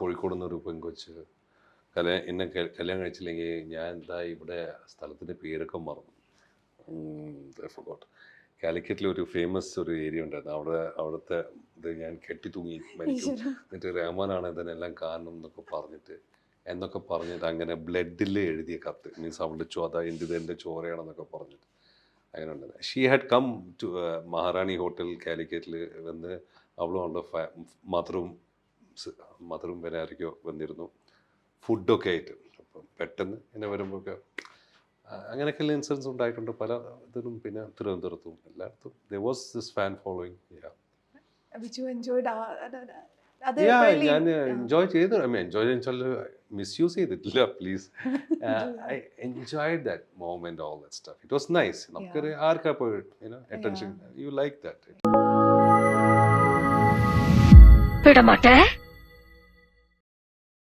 കോഴിക്കോട് നിന്നൊരു പെങ്കൊച്ച് എന്നെ കല്യാണം കഴിച്ചില്ലെങ്കിൽ ഞാൻ എന്താ ഇവിടെ സ്ഥലത്തിൻ്റെ പേരൊക്കെ മറന്നു. ഫോർഗോട്ട്. കാലിക്കറ്റിൽ ഒരു ഫേമസ് ഒരു ഏരിയ ഉണ്ടായിരുന്നു. അവിടുത്തെ ഇത് ഞാൻ കെട്ടി തൂങ്ങി മരിക്കും, എന്നിട്ട് റഹ്മാനാണ് ഇതിനെല്ലാം കാരണം എന്നൊക്കെ പറഞ്ഞിട്ട് അങ്ങനെ ബ്ലഡിൽ എഴുതിയ കത്ത്, മീൻസ് അവളുടെ എൻ്റെ ചോരയാണെന്നൊക്കെ പറഞ്ഞിട്ട് അങ്ങനെ ഉണ്ടായിരുന്നു. She had come to Maharani hotel കാലിക്കറ്റിൽ വന്ന് അവളും അവളുടെ മദറും വരെ ആരൊക്കെയോ വന്നിരുന്നു, ഫുഡൊക്കെ ആയിട്ട്. അപ്പം പെട്ടെന്ന് എന്നെ വരുമ്പോഴൊക്കെ അങ്ങനെയൊക്കെയുള്ള ഇൻസിഡൻസ് ഉണ്ടായിട്ടുണ്ട് പല ഇതിലും. പിന്നെ തിരുവനന്തപുരത്തും എല്ലായിടത്തും there was this fan following. which you enjoyed ഞാൻ എൻജോയ് ചെയ്തു. മിസ്യൂസ് ചെയ്തിട്ടില്ല, please. I enjoyed that moment, all that stuff. It was nice. നമുക്കൊരു ആർക്കാ പോയി അറ്റൻഷൻ, യു ലൈക്ക് ദാറ്റ്. விட மாட்டேன்.